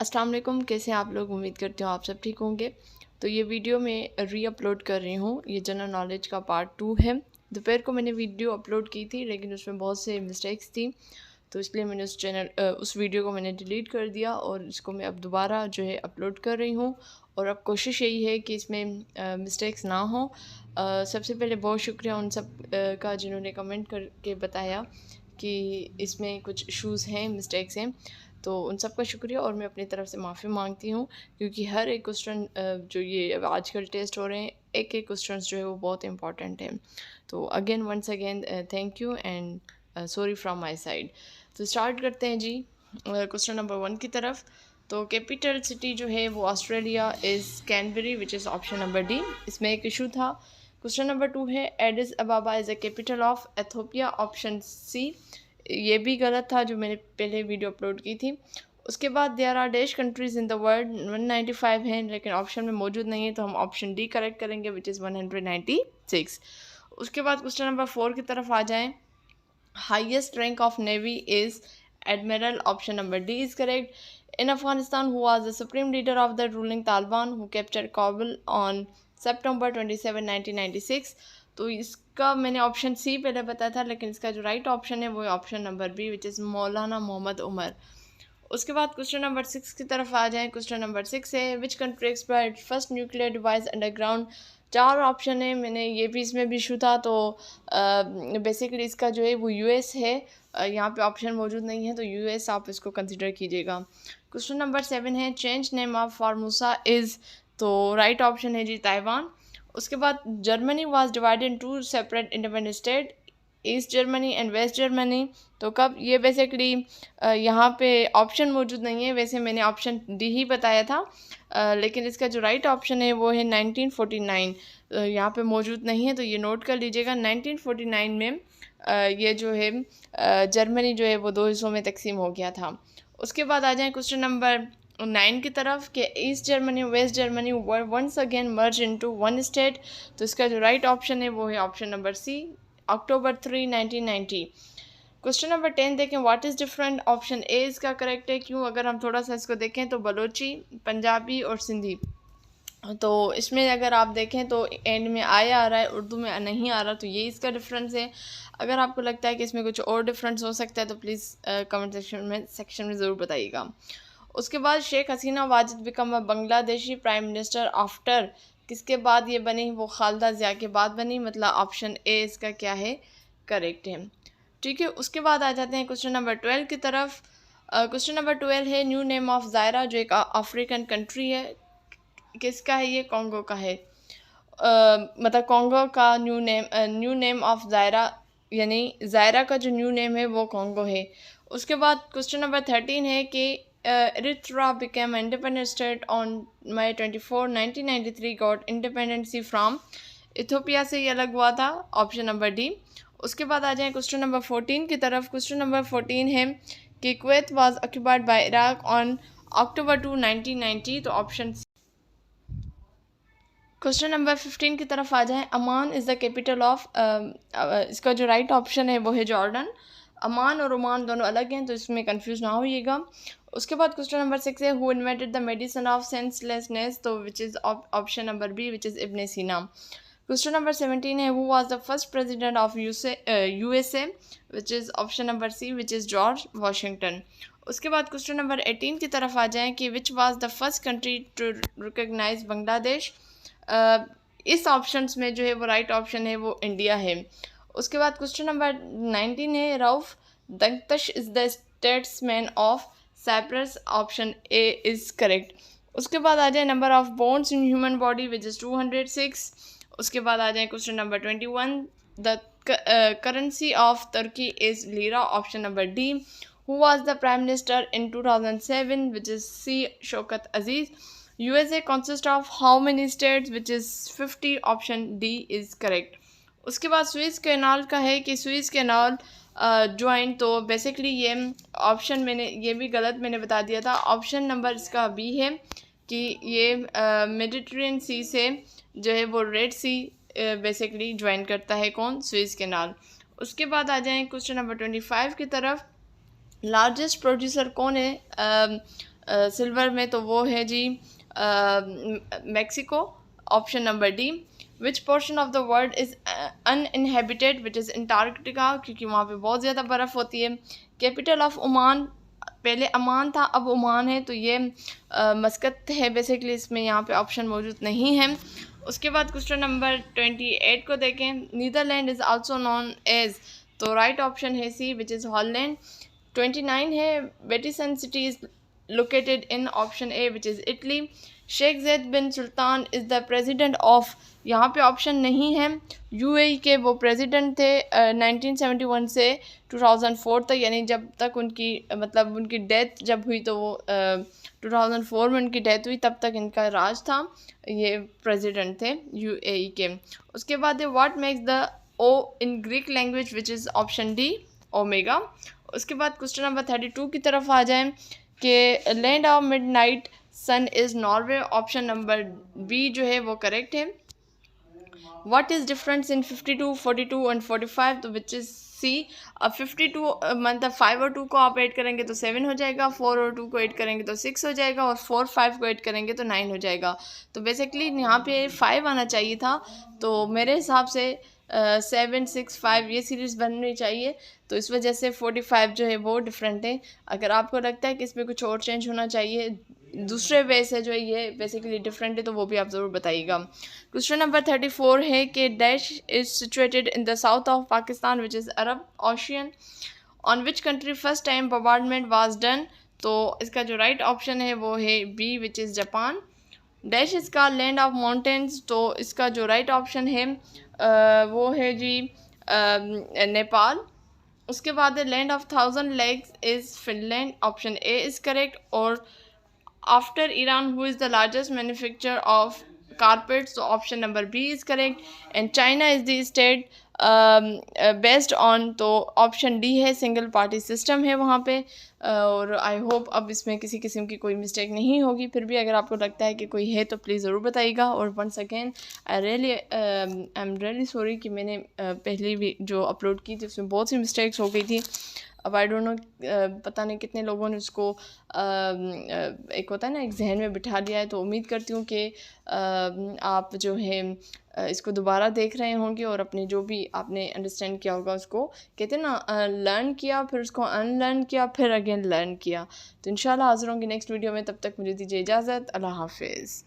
अस्सलाम वालेकुम, कैसे हैं आप लोग। उम्मीद करती हूँ आप सब ठीक होंगे। तो ये वीडियो मैं री अपलोड कर रही हूँ। ये जनरल नॉलेज का पार्ट 2 है। दोपहर को मैंने वीडियो अपलोड की थी लेकिन उसमें बहुत से मिस्टेक्स थी, तो इसलिए मैंने उस वीडियो को मैंने डिलीट कर दिया और इसको मैं अब दोबारा जो है अपलोड कर रही हूँ। और अब कोशिश यही है कि इसमें मिस्टेक्स ना हो। सबसे पहले बहुत शुक्रिया उन सब का जिन्होंने कमेंट करके बताया कि इसमें कुछ इशूज़ हैं, मिस्टेक्स हैं। तो उन सब का शुक्रिया और मैं अपनी तरफ से माफ़ी मांगती हूँ, क्योंकि हर एक क्वेश्चन जो ये अब आजकल टेस्ट हो रहे हैं, एक एक क्वेश्चन जो है वो बहुत इंपॉर्टेंट है। तो again once again thank you and sorry from my side. तो स्टार्ट करते हैं जी क्वेश्चन नंबर 1 की तरफ। तो कैपिटल सिटी जो है वो Australia is Canberra, which is option number D. इसमें एक इशू था। क्वेश्चन नंबर 2 है Addis Ababa is a capital of Ethiopia, option C. ये भी गलत था जो मैंने पहले वीडियो अपलोड की थी। उसके बाद there are dash countries in the world, 195 हैं लेकिन ऑप्शन में मौजूद नहीं है, तो हम ऑप्शन डी करेक्ट करेंगे, विच इज़ 196। उसके बाद क्वेश्चन नंबर 4 की तरफ आ जाएँ। Highest rank of navy is admiral, option number D is correct. In Afghanistan who was the supreme leader of the ruling Taliban who capture Kabul on September 27, 1996। तो इसका मैंने option C पहले बताया था, लेकिन इसका जो राइट ऑप्शन है वो है option number B, which is Maulana Mohammad Umar. उसके बाद क्वेश्चन नंबर 6 की तरफ आ जाएं। क्वेश्चन नंबर 6 है which country explored first nuclear device underground. 4 option है, मैंने ये भी इसमें भी इशू था, तो बेसिकली इसका जो है वो यूएस है। यहाँ पे ऑप्शन मौजूद नहीं है, तो यूएस आप इसको कंसिडर कीजिएगा। क्वेश्चन नंबर 7 है change name of Formosa is, तो राइट ऑप्शन है जी ताइवान। उसके बाद Germany was divided in 2 separate independent state, east Germany and west Germany. तो कब, ये बेसिकली यहाँ पे ऑप्शन मौजूद नहीं है, वैसे मैंने ऑप्शन डी ही बताया था, लेकिन इसका जो राइट ऑप्शन है वो है 1949। यहाँ पे मौजूद नहीं है, तो ये नोट कर लीजिएगा। 1949 में ये जो है जर्मनी जो है वो 2 हिस्सों में तकसीम हो गया था। उसके बाद आ जाए क्वेश्चन नंबर 9 की तरफ कि east Germany west Germany were once again merge into one state. तो इसका जो राइट ऑप्शन है वो है option number C, October 3, 1990। Question number 10 देखें, what is different. Option A इसका करेक्ट है। क्यों, अगर हम थोड़ा सा इसको देखें तो बलोची, पंजाबी और सिंधी, तो इसमें अगर आप देखें तो एंड में आया आ रहा है, उर्दू में नहीं आ रहा, तो ये इसका डिफरेंस है। अगर आपको लगता है कि इसमें कुछ और डिफरेंस हो सकता है तो प्लीज़ कमेंट सेक्शन में ज़रूर बताइएगा। उसके बाद Sheikh Hasina Wajed become a Bangladeshi prime minister after, किसके बाद ये बनी, वो खालिदा ज़िया के बाद बनी, मतलब ऑप्शन ए इसका क्या है, करेक्ट है। ठीक है, उसके बाद आ जाते हैं क्वेश्चन नंबर 12 की तरफ। क्वेश्चन नंबर 12 है न्यू नेम ऑफ ज़ायरा, जो एक अफ्रीकन कंट्री है, किसका है ये, कॉन्गो का है। मतलब कॉन्गो का न्यू नेम ऑफ ज़ायरा, यानी ज़ायरा का जो न्यू नेम है वो कॉन्गो है। उसके बाद क्वेश्चन नंबर 13 है कि Eritrea became independent state on May 24, 1993, got independency from. Ethiopia से ये अलग हुआ था, ऑप्शन नंबर डी। उसके बाद आ जाए क्वेश्चन नंबर 14 की तरफ। क्वेश्चन नंबर 14 है कि Kuwait was occupied by Iraq on October 2, 1990, तो ऑप्शन। क्वेश्चन नंबर 15 की तरफ आ जाएं। अमान इज़ द कैपिटल ऑफ, इसका जो राइट ऑप्शन है वो है जॉर्डन। अमान और ओमान दोनों अलग हैं, तो इसमें कंफ्यूज ना होइएगा। उसके बाद क्वेश्चन नंबर 6 है who invented the medicine of senselessness, तो which is option number B, which is Ibn Sina. Question number 17 है who was the first president of USA, which is option number C, which is George Washington. उसके बाद question number 18 की तरफ आ जाएं कि which was the first country to recognize Bangladesh. इस options में जो है वो राइट ऑप्शन है वो इंडिया है। उसके बाद क्वेश्चन नंबर 19 है Rauf Denktash is the statesman of Cyprus, option A is correct. उसके बाद आ जाए number of bones in human body, which is 206। उसके बाद आ जाए question number 21, the currency of Turkey is lira, option number D. Who was the prime minister in 2007, which is C, Shaukat Aziz. USA consists of how many states, which is 50, option D is correct। उसके बाद Swiss canal का है कि Swiss canal join, तो basically ये option मैंने ये भी गलत मैंने बता दिया था, ऑप्शन नंबर इसका बी है कि ये मेडिटेरेनियन सी से जो है वो रेड सी बेसिकली ज्वाइन करता है, कौन, स्विस कैनाल। उसके बाद आ जाएं क्वेश्चन नंबर 25 की तरफ। लार्जेस्ट प्रोड्यूसर कौन है सिल्वर में, तो वो है जी Mexico, option number D. Which portion of the world is uninhabited, which is Antarctica, क्योंकि वहाँ पे बहुत ज़्यादा बर्फ़ होती है। कैपिटल ऑफ ओमान, पहले अमान था अब ओमान है, तो ये मस्कत है बेसिकली, इसमें यहाँ पे ऑप्शन मौजूद नहीं है। उसके बाद क्वेश्चन नंबर 28 को देखें। Netherland is also known as, तो राइट ऑप्शन है सी, विच इज़ हॉलैंड। 29 है Vatican city is located in, option A, which is Italy. Sheikh Zayed bin Sultan is the president of, यहाँ पे option नहीं है। UAE के वो president थे 1971 से 2004 तक, यानी जब तक उनकी मतलब उनकी डेथ जब हुई, तो वो 2004 में उनकी डेथ हुई, तब तक इनका राज था, ये प्रेसिडेंट थे यूएई के। उसके बाद है what makes the O in Greek language, which is option D, omega. उसके बाद क्वेश्चन नंबर 32 की तरफ आ जाएं कि land of midnight sun is Norway, option number B जो है वो करेक्ट है। What is difference in 52, 42 and 45, तो विच इज़ सी। अब 52 मतलब 5 और 2 को आप ऐड करेंगे तो 7 हो जाएगा, 4 और 2 को ऐड करेंगे तो 6 हो जाएगा, और 4 5 को ऐड करेंगे तो 9 हो जाएगा। तो बेसिकली यहाँ पे 5 आना चाहिए था, तो मेरे हिसाब से 7 6 5 ये सीरीज़ बननी चाहिए, तो इस वजह से 45 जो है वो डिफरेंट है। अगर आपको लगता है कि इसमें कुछ और चेंज होना चाहिए, दूसरे वे से जो है ये बेसिकली डिफरेंट है, तो वो भी आप ज़रूर बताइएगा। क्वेश्चन नंबर 34 है कि dash is situated in the south of Pakistan, which is Arab ocean. On which country first time bombardment was done, तो इसका जो राइट ऑप्शन है वो है B, which is Japan. Dash इसका लैंड ऑफ माउंटेन्स, तो इसका जो राइट ऑप्शन है वो है जी नेपाल। उसके बाद land of 1000 legs is Finland, option A is correct. और after Iran who is the largest manufacture of carpets, so option number B is correct. And China is the state based on, तो option D है, single party system है वहाँ पे। और I hope अब इसमें किसी किस्म की कोई मिस्टेक नहीं होगी, फिर भी अगर आपको लगता है कि कोई है तो प्लीज़ ज़रूर बताइएगा। और once again I am really sorry कि मैंने पहले भी जो अपलोड की थी उसमें बहुत सी मिस्टेक्स हो गई थी। अब आई डोंट नो पता नहीं कितने लोगों ने उसको एक होता है ना, एक जहन में बिठा लिया है, तो उम्मीद करती हूँ कि आप जो है इसको दोबारा देख रहे होंगे और अपने जो भी आपने अंडरस्टैंड किया होगा उसको कहते हैं ना लर्न किया, फिर उसको अनलर्न किया, फिर अगेन लर्न किया। तो इंशाल्लाह हाज़िर होंगे नेक्स्ट वीडियो में, तब तक मुझे दीजिए इजाज़त। अल्लाह हाफिज़।